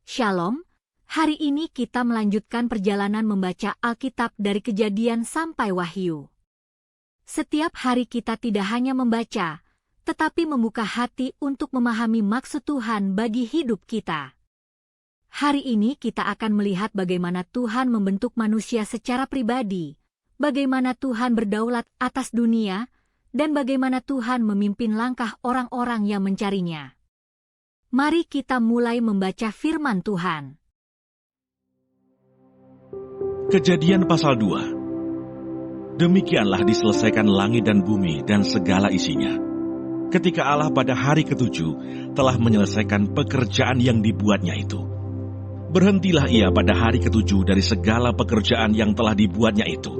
Shalom, hari ini kita melanjutkan perjalanan membaca Alkitab dari Kejadian sampai Wahyu. Setiap hari kita tidak hanya membaca, tetapi membuka hati untuk memahami maksud Tuhan bagi hidup kita. Hari ini kita akan melihat bagaimana Tuhan membentuk manusia secara pribadi, bagaimana Tuhan berdaulat atas dunia, dan bagaimana Tuhan memimpin langkah orang-orang yang mencarinya. Mari kita mulai membaca firman Tuhan. Kejadian pasal 2. Demikianlah diselesaikan langit dan bumi dan segala isinya. Ketika Allah pada hari ketujuh telah menyelesaikan pekerjaan yang dibuatnya itu. Berhentilah ia pada hari ketujuh dari segala pekerjaan yang telah dibuatnya itu.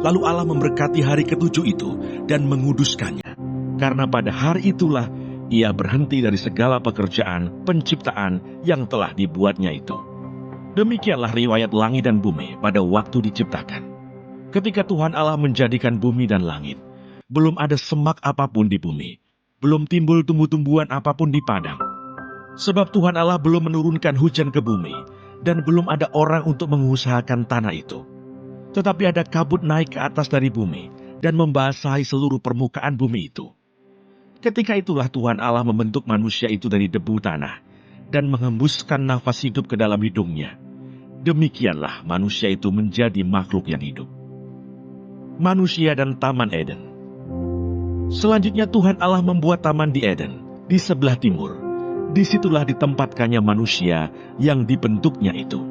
Lalu Allah memberkati hari ketujuh itu dan menguduskannya. Karena pada hari itulah ia berhenti dari segala pekerjaan penciptaan yang telah dibuatnya itu. Demikianlah riwayat langit dan bumi pada waktu diciptakan. Ketika Tuhan Allah menjadikan bumi dan langit, belum ada semak apapun di bumi, belum timbul tumbuh-tumbuhan apapun di padang. Sebab Tuhan Allah belum menurunkan hujan ke bumi, dan belum ada orang untuk mengusahakan tanah itu. Tetapi ada kabut naik ke atas dari bumi, dan membasahi seluruh permukaan bumi itu. Ketika itulah Tuhan Allah membentuk manusia itu dari debu tanah, dan menghembuskan nafas hidup ke dalam hidungnya. Demikianlah manusia itu menjadi makhluk yang hidup. Manusia dan Taman Eden. Selanjutnya Tuhan Allah membuat taman di Eden, di sebelah timur. Disitulah ditempatkannya manusia yang dibentuknya itu.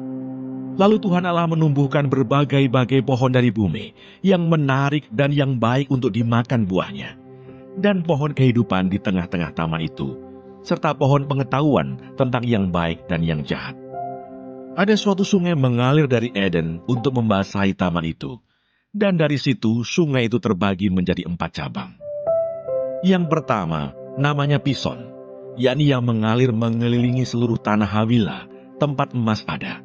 Lalu Tuhan Allah menumbuhkan berbagai-bagai pohon dari bumi, yang menarik dan yang baik untuk dimakan buahnya. Dan pohon kehidupan di tengah-tengah taman itu, serta pohon pengetahuan tentang yang baik dan yang jahat. Ada suatu sungai mengalir dari Eden untuk membasahi taman itu, dan dari situ sungai itu terbagi menjadi 4 cabang. Yang pertama namanya Pison, yakni yang mengalir mengelilingi seluruh tanah Hawila, tempat emas ada.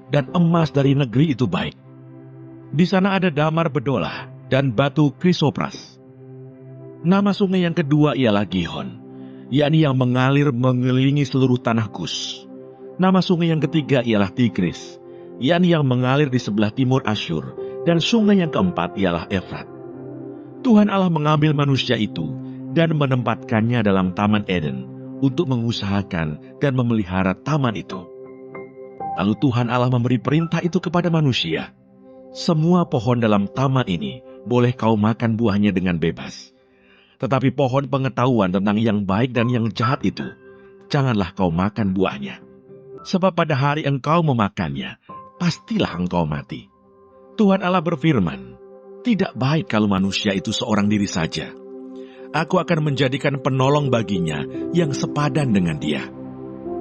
Dan emas dari negeri itu baik. Di sana ada damar bedolah dan batu krisopras. Nama sungai yang kedua ialah Gihon, yakni yang mengalir mengelilingi seluruh tanah Kus. Nama sungai yang ketiga ialah Tigris, yakni yang mengalir di sebelah timur Asyur. Dan sungai yang keempat ialah Efrat. Tuhan Allah mengambil manusia itu dan menempatkannya dalam Taman Eden untuk mengusahakan dan memelihara taman itu. Lalu Tuhan Allah memberi perintah itu kepada manusia. Semua pohon dalam taman ini boleh kau makan buahnya dengan bebas. Tetapi pohon pengetahuan tentang yang baik dan yang jahat itu, janganlah kau makan buahnya. Sebab pada hari engkau memakannya, pastilah engkau mati. Tuhan Allah berfirman, tidak baik kalau manusia itu seorang diri saja. Aku akan menjadikan penolong baginya yang sepadan dengan dia.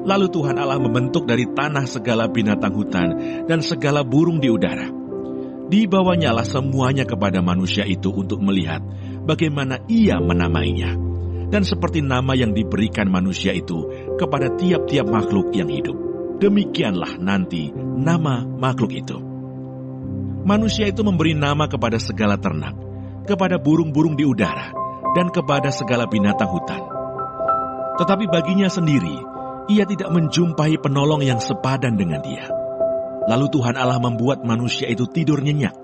Lalu Tuhan Allah membentuk dari tanah segala binatang hutan dan segala burung di udara. Dibawanyalah semuanya kepada manusia itu untuk melihat bagaimana ia menamainya. Dan seperti nama yang diberikan manusia itu kepada tiap-tiap makhluk yang hidup. Demikianlah nanti nama makhluk itu. Manusia itu memberi nama kepada segala ternak, kepada burung-burung di udara, dan kepada segala binatang hutan. Tetapi baginya sendiri, ia tidak menjumpai penolong yang sepadan dengan dia. Lalu Tuhan Allah membuat manusia itu tidur nyenyak.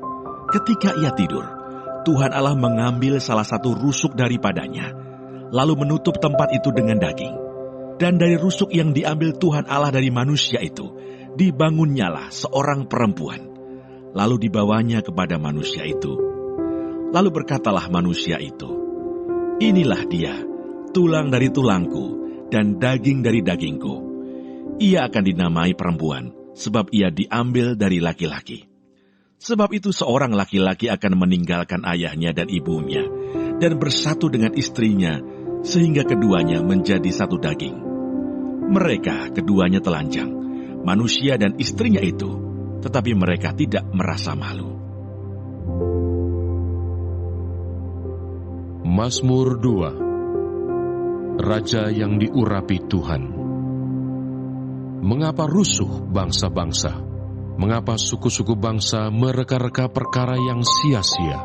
Ketika ia tidur, Tuhan Allah mengambil salah satu rusuk daripadanya, lalu menutup tempat itu dengan daging. Dan dari rusuk yang diambil Tuhan Allah dari manusia itu, dibangunnyalah seorang perempuan. Lalu dibawanya kepada manusia itu. Lalu berkatalah manusia itu, inilah dia, tulang dari tulangku, dan daging dari dagingku. Ia akan dinamai perempuan, sebab ia diambil dari laki-laki. Sebab itu seorang laki-laki akan meninggalkan ayahnya dan ibunya, dan bersatu dengan istrinya, sehingga keduanya menjadi satu daging. Mereka keduanya telanjang, manusia dan istrinya itu, tetapi mereka tidak merasa malu. Mazmur 2. Raja yang diurapi Tuhan. Mengapa rusuh bangsa-bangsa? Mengapa suku-suku bangsa mereka-reka perkara yang sia-sia?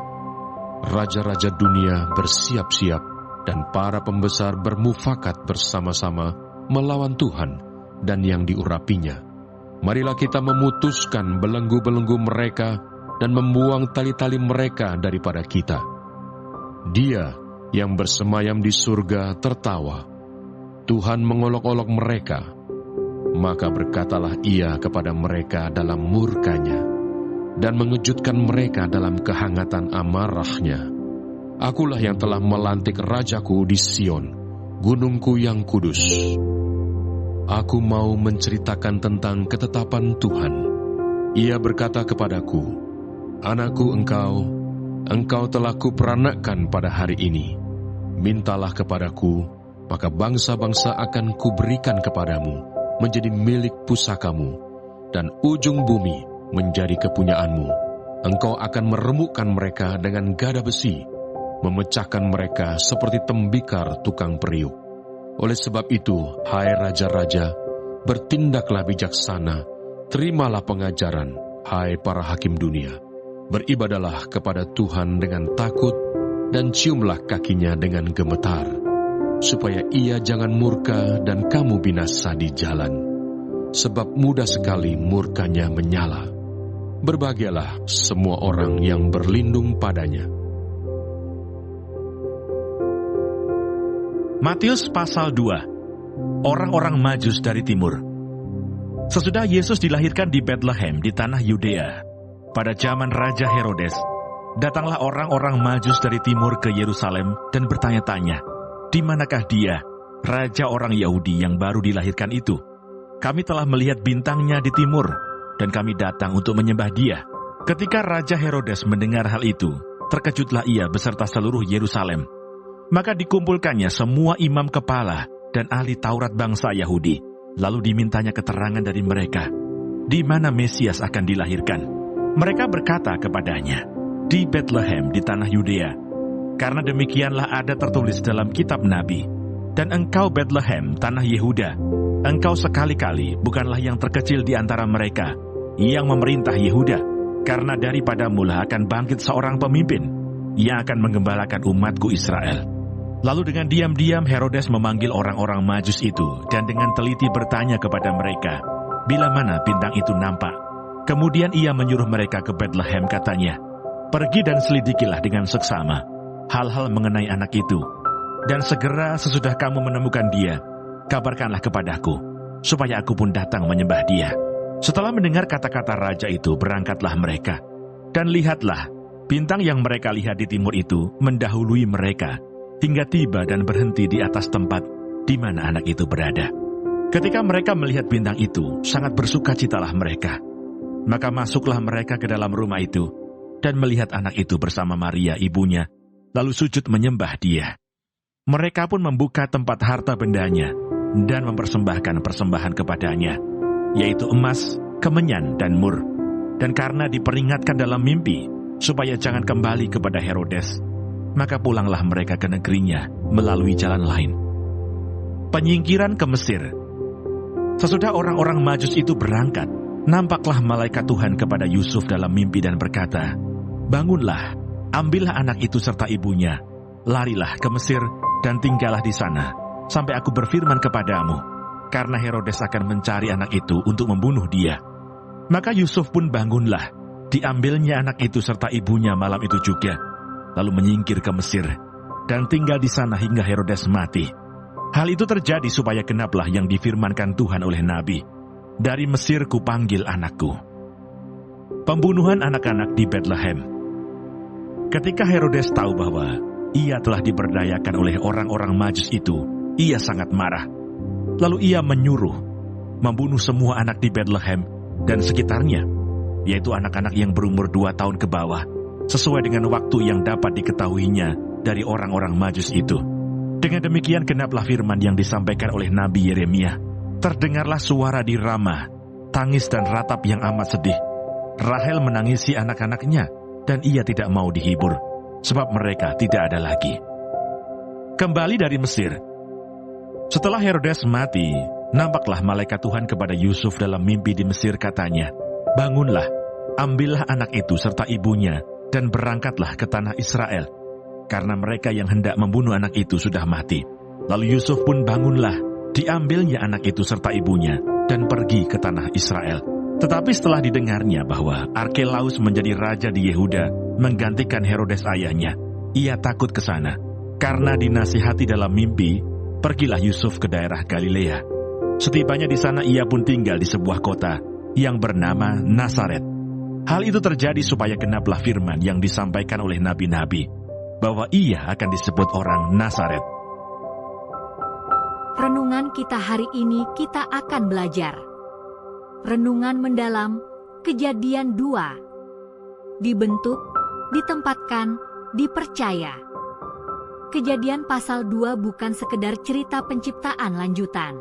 Raja-raja dunia bersiap-siap dan para pembesar bermufakat bersama-sama melawan Tuhan dan yang diurapinya. Marilah kita memutuskan belenggu-belenggu mereka dan membuang tali-tali mereka daripada kita. Dia yang bersemayam di surga tertawa. Tuhan mengolok-olok mereka. Maka berkatalah Ia kepada mereka dalam murkanya, dan mengejutkan mereka dalam kehangatan amarahnya. Akulah yang telah melantik Rajaku di Sion, gunungku yang kudus. Aku mau menceritakan tentang ketetapan Tuhan. Ia berkata kepadaku, Anakku engkau telah kuperanakkan pada hari ini. Mintalah kepadaku, maka bangsa-bangsa akan kuberikan kepadamu, menjadi milik pusakamu, dan ujung bumi menjadi kepunyaanmu. Engkau akan meremukkan mereka dengan gada besi, memecahkan mereka seperti tembikar tukang periuk. Oleh sebab itu, hai raja-raja, bertindaklah bijaksana, terimalah pengajaran, hai para hakim dunia. Beribadalah kepada Tuhan dengan takut, dan ciumlah kakinya dengan gemetar, supaya Ia jangan murka dan kamu binasa di jalan. Sebab mudah sekali murkanya menyala. Berbahagialah semua orang yang berlindung padanya. Matius pasal 2. Orang-orang Majus dari timur. Sesudah Yesus dilahirkan di Betlehem di tanah Yudea, pada zaman Raja Herodes, datanglah orang-orang Majus dari timur ke Yerusalem dan bertanya-tanya, di manakah dia, raja orang Yahudi yang baru dilahirkan itu? Kami telah melihat bintangnya di timur, dan kami datang untuk menyembah dia. Ketika Raja Herodes mendengar hal itu, terkejutlah ia beserta seluruh Yerusalem. Maka dikumpulkannya semua imam kepala dan ahli Taurat bangsa Yahudi, lalu dimintanya keterangan dari mereka, di mana Mesias akan dilahirkan. Mereka berkata kepadanya, di Betlehem di tanah Yudea, karena demikianlah ada tertulis dalam kitab Nabi, dan engkau Betlehem, tanah Yehuda, engkau sekali-kali bukanlah yang terkecil di antara mereka, yang memerintah Yehuda, karena daripadamu lah akan bangkit seorang pemimpin, yang akan menggembalakan umatku Israel. Lalu dengan diam-diam Herodes memanggil orang-orang Majus itu, dan dengan teliti bertanya kepada mereka, bila mana bintang itu nampak. Kemudian ia menyuruh mereka ke Betlehem, katanya, pergi dan selidikilah dengan seksama hal-hal mengenai anak itu, dan segera sesudah kamu menemukan dia, kabarkanlah kepadaku, supaya aku pun datang menyembah dia. Setelah mendengar kata-kata raja itu, berangkatlah mereka. Dan lihatlah, bintang yang mereka lihat di timur itu mendahului mereka, hingga tiba dan berhenti di atas tempat di mana anak itu berada. Ketika mereka melihat bintang itu, sangat bersukacitalah mereka. Maka masuklah mereka ke dalam rumah itu, dan melihat anak itu bersama Maria ibunya, lalu sujud menyembah dia. Mereka pun membuka tempat harta bendanya, dan mempersembahkan persembahan kepadanya, yaitu emas, kemenyan, dan mur. Dan karena diperingatkan dalam mimpi, supaya jangan kembali kepada Herodes, maka pulanglah mereka ke negerinya melalui jalan lain. Penyingkiran ke Mesir. Sesudah orang-orang Majus itu berangkat, nampaklah malaikat Tuhan kepada Yusuf dalam mimpi dan berkata, bangunlah, ambillah anak itu serta ibunya, larilah ke Mesir dan tinggallah di sana, sampai aku berfirman kepadamu, karena Herodes akan mencari anak itu untuk membunuh dia. Maka Yusuf pun bangunlah, diambilnya anak itu serta ibunya malam itu juga, lalu menyingkir ke Mesir, dan tinggal di sana hingga Herodes mati. Hal itu terjadi supaya genaplah yang difirmankan Tuhan oleh Nabi, dari Mesir kupanggil anakku. Pembunuhan anak-anak di Betlehem. Ketika Herodes tahu bahwa ia telah diberdayakan oleh orang-orang Majus itu, ia sangat marah. Lalu ia menyuruh membunuh semua anak di Betlehem dan sekitarnya, yaitu anak-anak yang berumur 2 tahun ke bawah, sesuai dengan waktu yang dapat diketahuinya dari orang-orang Majus itu. Dengan demikian genaplah firman yang disampaikan oleh Nabi Yeremia. Terdengarlah suara di Rama, tangis dan ratap yang amat sedih. Rahel menangisi anak-anaknya, dan ia tidak mau dihibur, sebab mereka tidak ada lagi. Kembali dari Mesir. Setelah Herodes mati, nampaklah malaikat Tuhan kepada Yusuf dalam mimpi di Mesir, katanya, bangunlah, ambillah anak itu serta ibunya, dan berangkatlah ke tanah Israel, karena mereka yang hendak membunuh anak itu sudah mati. Lalu Yusuf pun bangunlah, Diambilnya anak itu serta ibunya dan pergi ke tanah Israel. Tetapi setelah didengarnya bahwa Arkelaus menjadi raja di Yehuda menggantikan Herodes ayahnya, ia takut ke sana. Karena dinasihati dalam mimpi, pergilah Yusuf ke daerah Galilea. Setibanya di sana ia pun tinggal di sebuah kota yang bernama Nazaret. Hal itu terjadi supaya genaplah firman yang disampaikan oleh nabi-nabi, bahwa ia akan disebut orang Nazaret. Renungan kita hari ini kita akan belajar. Renungan mendalam, Kejadian 2. Dibentuk, ditempatkan, dipercaya. Kejadian pasal 2 bukan sekedar cerita penciptaan lanjutan.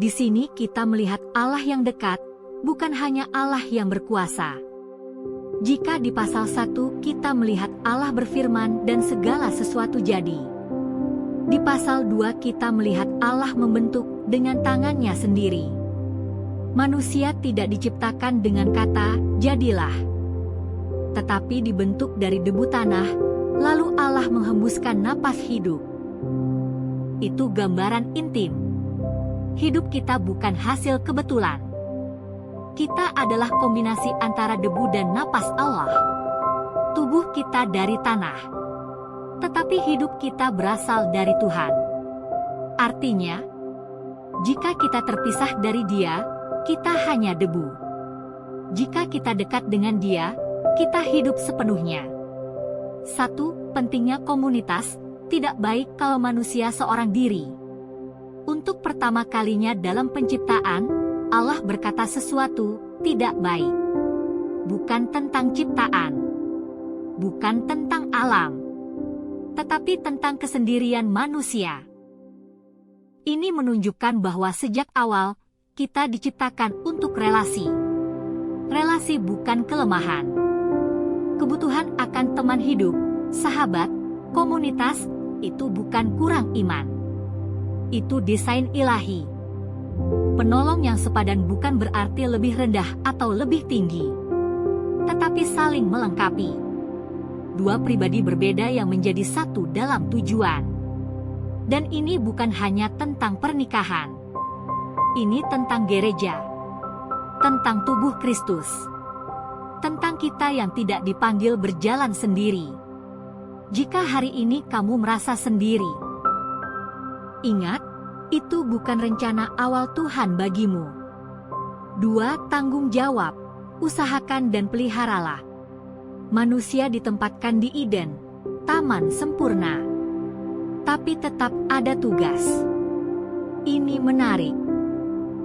Di sini kita melihat Allah yang dekat, bukan hanya Allah yang berkuasa. Jika di pasal 1 kita melihat Allah berfirman dan segala sesuatu jadi. Di pasal 2 kita melihat Allah membentuk dengan tangannya sendiri. Manusia tidak diciptakan dengan kata, jadilah. Tetapi dibentuk dari debu tanah, lalu Allah menghembuskan napas hidup. Itu gambaran intim. Hidup kita bukan hasil kebetulan. Kita adalah kombinasi antara debu dan napas Allah. Tubuh kita dari tanah. Tetapi hidup kita berasal dari Tuhan. Artinya, jika kita terpisah dari Dia, kita hanya debu. Jika kita dekat dengan Dia, kita hidup sepenuhnya. 1. Pentingnya komunitas. Tidak baik kalau manusia seorang diri. Untuk pertama kalinya dalam penciptaan, Allah berkata sesuatu tidak baik. Bukan tentang ciptaan. Bukan tentang alam. Tetapi tentang kesendirian manusia. Ini menunjukkan bahwa sejak awal, kita diciptakan untuk relasi. Relasi bukan kelemahan. Kebutuhan akan teman hidup, sahabat, komunitas, itu bukan kurang iman. Itu desain ilahi. Penolong yang sepadan bukan berarti lebih rendah atau lebih tinggi. Tetapi saling melengkapi. Dua pribadi berbeda yang menjadi satu dalam tujuan. Dan ini bukan hanya tentang pernikahan. Ini tentang gereja. Tentang tubuh Kristus. Tentang kita yang tidak dipanggil berjalan sendiri. Jika hari ini kamu merasa sendiri, ingat, itu bukan rencana awal Tuhan bagimu. 2. Tanggung jawab. Usahakan dan peliharalah. Manusia ditempatkan di Eden, taman sempurna. Tapi tetap ada tugas. Ini menarik.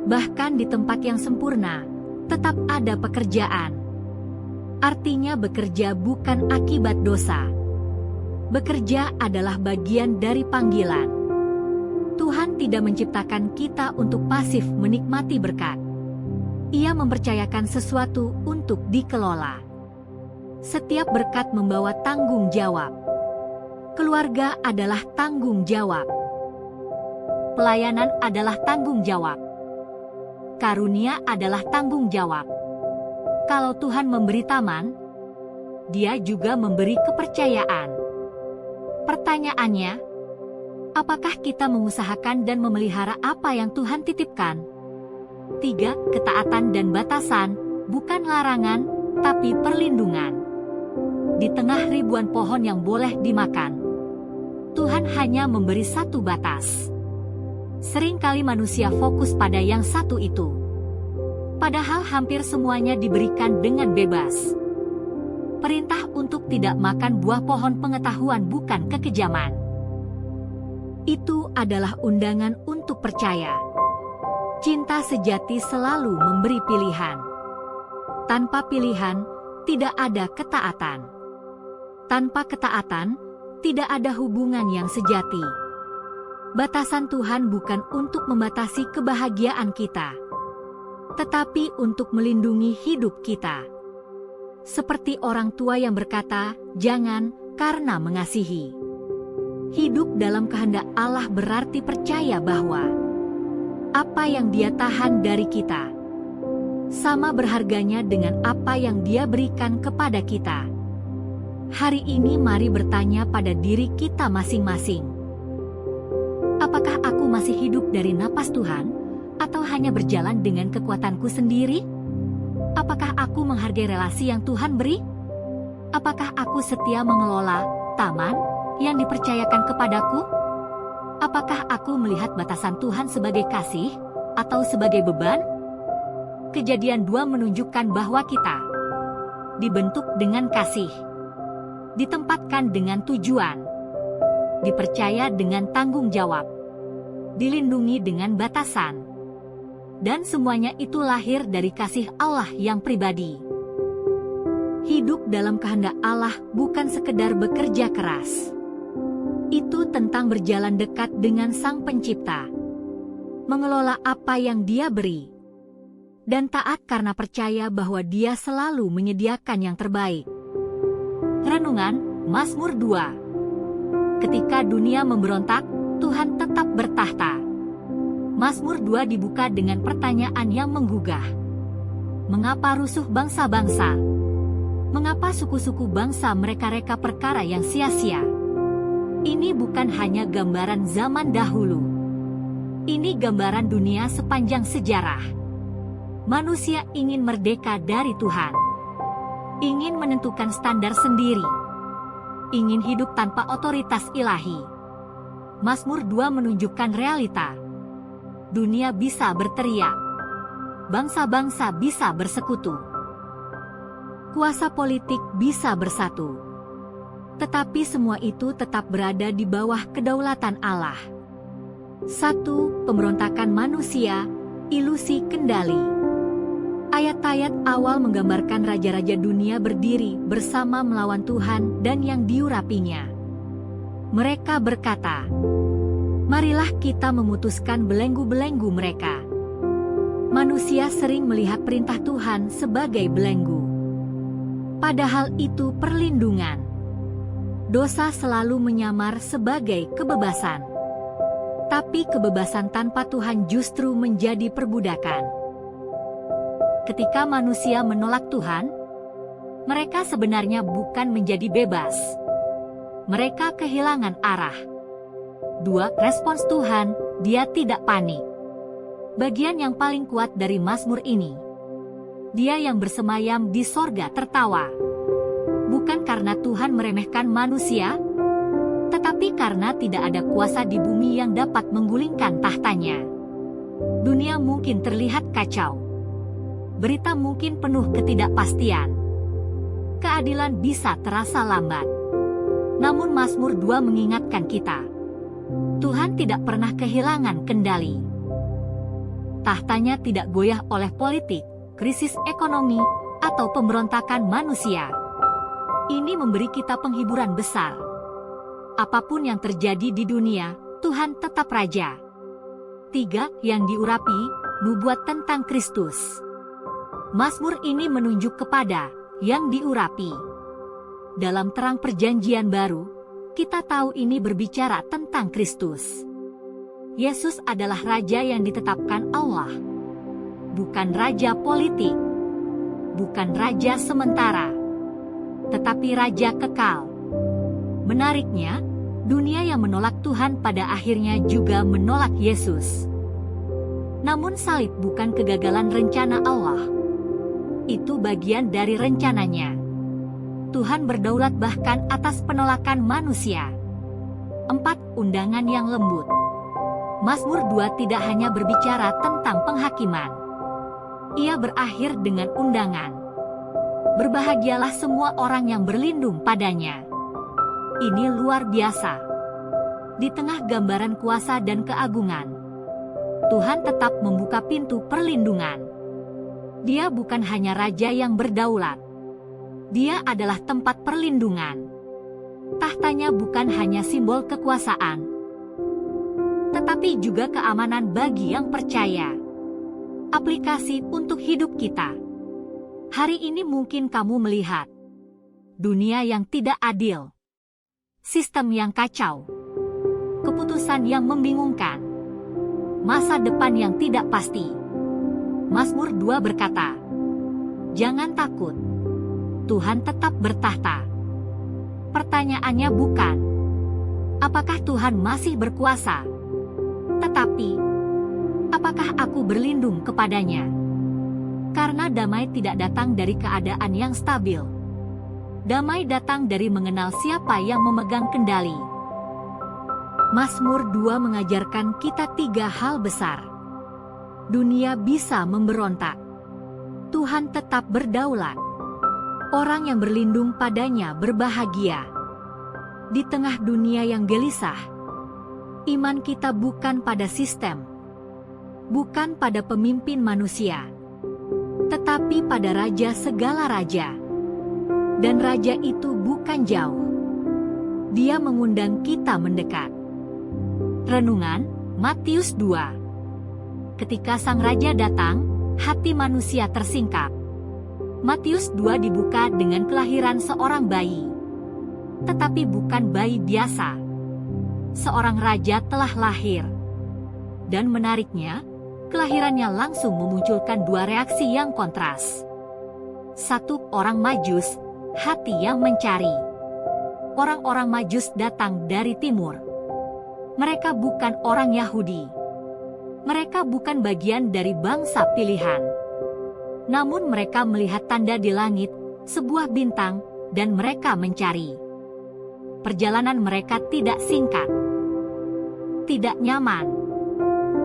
Bahkan di tempat yang sempurna, tetap ada pekerjaan. Artinya bekerja bukan akibat dosa. Bekerja adalah bagian dari panggilan. Tuhan tidak menciptakan kita untuk pasif menikmati berkat. Ia mempercayakan sesuatu untuk dikelola. Setiap berkat membawa tanggung jawab. Keluarga adalah tanggung jawab. Pelayanan adalah tanggung jawab. Karunia adalah tanggung jawab. Kalau Tuhan memberi taman, Dia juga memberi kepercayaan. Pertanyaannya, apakah kita mengusahakan dan memelihara apa yang Tuhan titipkan? 3. Ketaatan dan batasan, bukan larangan, tapi perlindungan. Di tengah ribuan pohon yang boleh dimakan, Tuhan hanya memberi satu batas. Seringkali manusia fokus pada yang satu itu. Padahal hampir semuanya diberikan dengan bebas. Perintah untuk tidak makan buah pohon pengetahuan bukan kekejaman. Itu adalah undangan untuk percaya. Cinta sejati selalu memberi pilihan. Tanpa pilihan, tidak ada ketaatan. Tanpa ketaatan, tidak ada hubungan yang sejati. Batasan Tuhan bukan untuk membatasi kebahagiaan kita, tetapi untuk melindungi hidup kita. Seperti orang tua yang berkata, "Jangan," karena mengasihi. Hidup dalam kehendak Allah berarti percaya bahwa apa yang Dia tahan dari kita sama berharganya dengan apa yang Dia berikan kepada kita. Hari ini mari bertanya pada diri kita masing-masing. Apakah aku masih hidup dari napas Tuhan, atau hanya berjalan dengan kekuatanku sendiri? Apakah aku menghargai relasi yang Tuhan beri? Apakah aku setia mengelola taman yang dipercayakan kepadaku? Apakah aku melihat batasan Tuhan sebagai kasih atau sebagai beban? Kejadian 2 menunjukkan bahwa kita dibentuk dengan kasih, ditempatkan dengan tujuan, dipercaya dengan tanggung jawab, dilindungi dengan batasan, dan semuanya itu lahir dari kasih Allah yang pribadi. Hidup dalam kehendak Allah bukan sekedar bekerja keras. Itu tentang berjalan dekat dengan Sang Pencipta, mengelola apa yang Dia beri, dan taat karena percaya bahwa Dia selalu menyediakan yang terbaik. Renungan Mazmur 2. Ketika dunia memberontak, Tuhan tetap bertahta. Mazmur 2 dibuka dengan pertanyaan yang menggugah. Mengapa rusuh bangsa-bangsa? Mengapa suku-suku bangsa mereka-reka perkara yang sia-sia? Ini bukan hanya gambaran zaman dahulu. Ini gambaran dunia sepanjang sejarah. Manusia ingin merdeka dari Tuhan, ingin menentukan standar sendiri, ingin hidup tanpa otoritas ilahi. Mazmur 2 menunjukkan realita. Dunia bisa berteriak, bangsa-bangsa bisa bersekutu, kuasa politik bisa bersatu, tetapi semua itu tetap berada di bawah kedaulatan Allah. 1. Pemberontakan manusia, ilusi kendali. Ayat-ayat awal menggambarkan raja-raja dunia berdiri bersama melawan Tuhan dan yang diurapinya. Mereka berkata, "Marilah kita memutuskan belenggu-belenggu mereka." Manusia sering melihat perintah Tuhan sebagai belenggu, padahal itu perlindungan. Dosa selalu menyamar sebagai kebebasan, tapi kebebasan tanpa Tuhan justru menjadi perbudakan. Ketika manusia menolak Tuhan, mereka sebenarnya bukan menjadi bebas. Mereka kehilangan arah. 2. Respons Tuhan, Dia tidak panik. Bagian yang paling kuat dari Mazmur ini. Dia yang bersemayam di sorga tertawa. Bukan karena Tuhan meremehkan manusia, tetapi karena tidak ada kuasa di bumi yang dapat menggulingkan tahtanya. Dunia mungkin terlihat kacau. Berita mungkin penuh ketidakpastian. Keadilan bisa terasa lambat. Namun Mazmur 2 mengingatkan kita, Tuhan tidak pernah kehilangan kendali. Tahtanya tidak goyah oleh politik, krisis ekonomi, atau pemberontakan manusia. Ini memberi kita penghiburan besar. Apapun yang terjadi di dunia, Tuhan tetap Raja. 3. Yang diurapi, nubuat tentang Kristus. Mazmur ini menunjuk kepada yang diurapi. Dalam terang perjanjian baru, kita tahu ini berbicara tentang Kristus. Yesus adalah Raja yang ditetapkan Allah. Bukan Raja politik, bukan Raja sementara, tetapi Raja kekal. Menariknya, dunia yang menolak Tuhan pada akhirnya juga menolak Yesus. Namun salib bukan kegagalan rencana Allah. Itu bagian dari rencananya. Tuhan berdaulat bahkan atas penolakan manusia. 4. Undangan yang lembut. Mazmur 2 tidak hanya berbicara tentang penghakiman. Ia berakhir dengan undangan. Berbahagialah semua orang yang berlindung padanya. Ini luar biasa. Di tengah gambaran kuasa dan keagungan, Tuhan tetap membuka pintu perlindungan. Dia bukan hanya Raja yang berdaulat. Dia adalah tempat perlindungan. Tahtanya bukan hanya simbol kekuasaan, tetapi juga keamanan bagi yang percaya. Aplikasi untuk hidup kita. Hari ini mungkin kamu melihat dunia yang tidak adil, sistem yang kacau, keputusan yang membingungkan, masa depan yang tidak pasti. Mazmur 2 berkata, "Jangan takut, Tuhan tetap bertahta." Pertanyaannya bukan, apakah Tuhan masih berkuasa? Tetapi, apakah aku berlindung kepadanya? Karena damai tidak datang dari keadaan yang stabil. Damai datang dari mengenal siapa yang memegang kendali. Mazmur 2 mengajarkan kita 3 hal besar. Dunia bisa memberontak. Tuhan tetap berdaulat. Orang yang berlindung padanya berbahagia. Di tengah dunia yang gelisah, iman kita bukan pada sistem, bukan pada pemimpin manusia, tetapi pada Raja segala raja. Dan Raja itu bukan jauh. Dia mengundang kita mendekat. Renungan, Matius 2. Ketika Sang Raja datang, hati manusia tersingkap. Matius 2 dibuka dengan kelahiran seorang bayi. Tetapi bukan bayi biasa. Seorang raja telah lahir. Dan menariknya, kelahirannya langsung memunculkan 2 reaksi yang kontras. 1. Orang Majus, hati yang mencari. Orang-orang Majus datang dari timur. Mereka bukan orang Yahudi. Mereka bukan bagian dari bangsa pilihan. Namun mereka melihat tanda di langit, sebuah bintang, dan mereka mencari. Perjalanan mereka tidak singkat, tidak nyaman,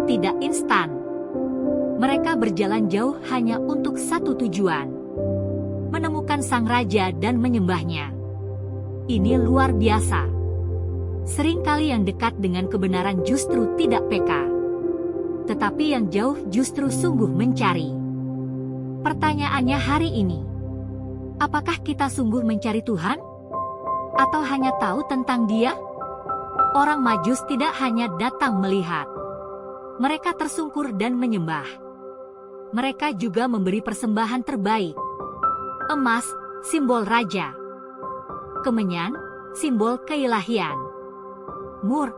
tidak instan. Mereka berjalan jauh hanya untuk satu tujuan: menemukan Sang Raja dan menyembahnya. Ini luar biasa. Seringkali yang dekat dengan kebenaran justru tidak peka, tetapi yang jauh justru sungguh mencari. Pertanyaannya hari ini, apakah kita sungguh mencari Tuhan? Atau hanya tahu tentang Dia? Orang Majus tidak hanya datang melihat. Mereka tersungkur dan menyembah. Mereka juga memberi persembahan terbaik. Emas, simbol raja. Kemenyan, simbol keilahian. Mur,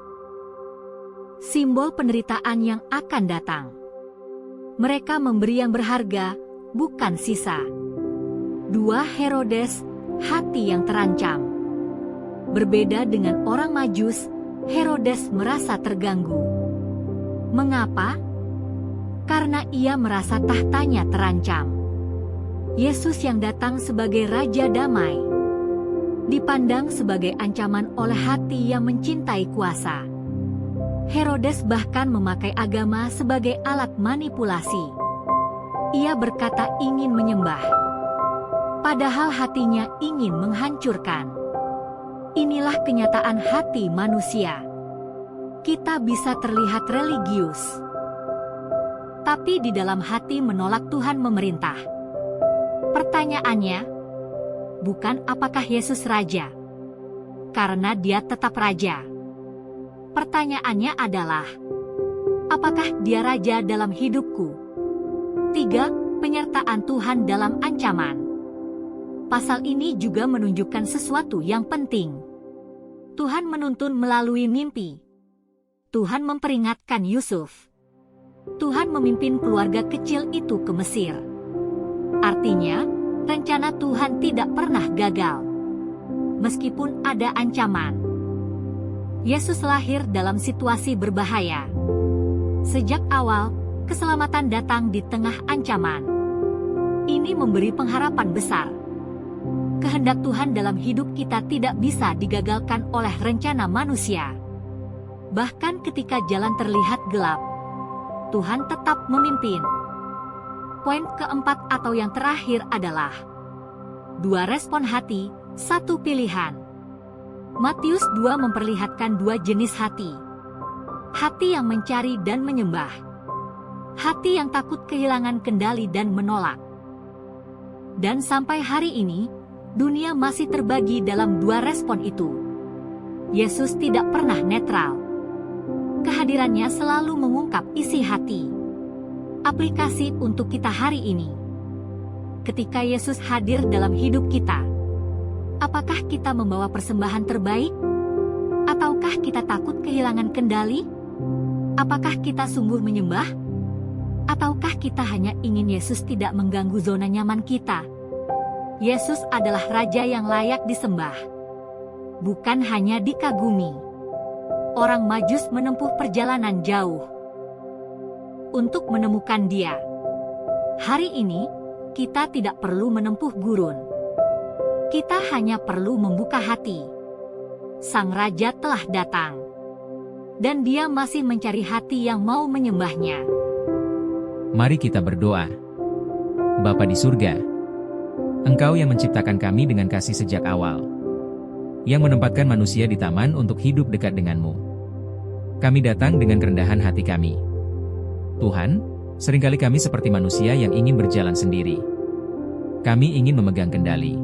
simbol penderitaan yang akan datang. Mereka memberi yang berharga, bukan sisa. 2. Herodes, hati yang terancam. Berbeda dengan orang Majus, Herodes merasa terganggu. Mengapa? Karena ia merasa tahtanya terancam. Yesus yang datang sebagai Raja Damai dipandang sebagai ancaman oleh hati yang mencintai kuasa. Herodes bahkan memakai agama sebagai alat manipulasi. Ia berkata ingin menyembah, padahal hatinya ingin menghancurkan. Inilah kenyataan hati manusia. Kita bisa terlihat religius, tapi di dalam hati menolak Tuhan memerintah. Pertanyaannya, bukan apakah Yesus Raja, karena Dia tetap Raja. Pertanyaannya adalah, apakah Dia Raja dalam hidupku? 3. Penyertaan Tuhan dalam ancaman. Pasal ini juga menunjukkan sesuatu yang penting. Tuhan menuntun melalui mimpi. Tuhan memperingatkan Yusuf. Tuhan memimpin keluarga kecil itu ke Mesir. Artinya, rencana Tuhan tidak pernah gagal. Meskipun ada ancaman. Yesus lahir dalam situasi berbahaya. Sejak awal, keselamatan datang di tengah ancaman. Ini memberi pengharapan besar. Kehendak Tuhan dalam hidup kita tidak bisa digagalkan oleh rencana manusia. Bahkan ketika jalan terlihat gelap, Tuhan tetap memimpin. Poin keempat atau yang terakhir adalah 2 respon hati, 1 pilihan. Matius 2 memperlihatkan 2 jenis hati. Hati yang mencari dan menyembah. Hati yang takut kehilangan kendali dan menolak. Dan sampai hari ini, dunia masih terbagi dalam 2 respon itu. Yesus tidak pernah netral. Kehadirannya selalu mengungkap isi hati. Aplikasi untuk kita hari ini. Ketika Yesus hadir dalam hidup kita, apakah kita membawa persembahan terbaik? Ataukah kita takut kehilangan kendali? Apakah kita sungguh menyembah? Ataukah kita hanya ingin Yesus tidak mengganggu zona nyaman kita? Yesus adalah Raja yang layak disembah, bukan hanya dikagumi. orang Majus menempuh perjalanan jauh untuk menemukan Dia. Hari ini, kita tidak perlu menempuh gurun. Kita hanya perlu membuka hati. Sang Raja telah datang, dan Dia masih mencari hati yang mau menyembahnya. Mari kita berdoa. Bapa di surga, Engkau yang menciptakan kami dengan kasih sejak awal, yang menempatkan manusia di taman untuk hidup dekat denganmu. Kami datang dengan kerendahan hati kami. Tuhan, seringkali kami seperti manusia yang ingin berjalan sendiri. Kami ingin memegang kendali.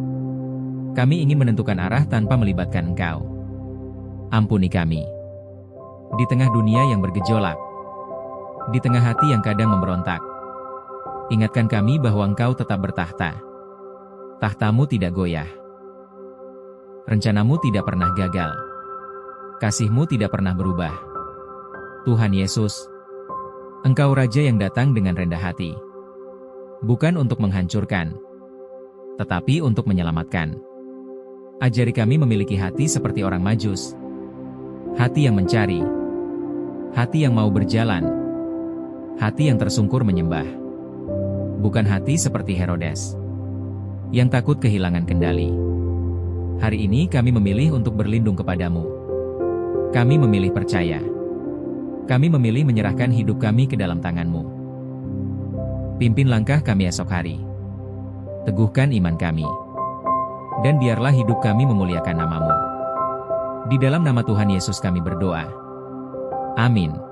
Kami ingin menentukan arah tanpa melibatkan Engkau. Ampuni kami. Di tengah dunia yang bergejolak, di tengah hati yang kadang memberontak, ingatkan kami bahwa Engkau tetap bertahta. Tahtamu tidak goyah. Rencanamu tidak pernah gagal. Kasih-Mu tidak pernah berubah. Tuhan Yesus, Engkau Raja yang datang dengan rendah hati. Bukan untuk menghancurkan, tetapi untuk menyelamatkan. Ajari kami memiliki hati seperti orang Majus. Hati yang mencari. Hati yang mau berjalan. Hati yang tersungkur menyembah. Bukan hati seperti Herodes, yang takut kehilangan kendali. Hari ini kami memilih untuk berlindung kepadamu. Kami memilih percaya. Kami memilih menyerahkan hidup kami ke dalam tangan-Mu. Pimpin langkah kami esok hari. Teguhkan iman kami. Dan biarlah hidup kami memuliakan nama-Mu. Di dalam nama Tuhan Yesus kami berdoa. Amin.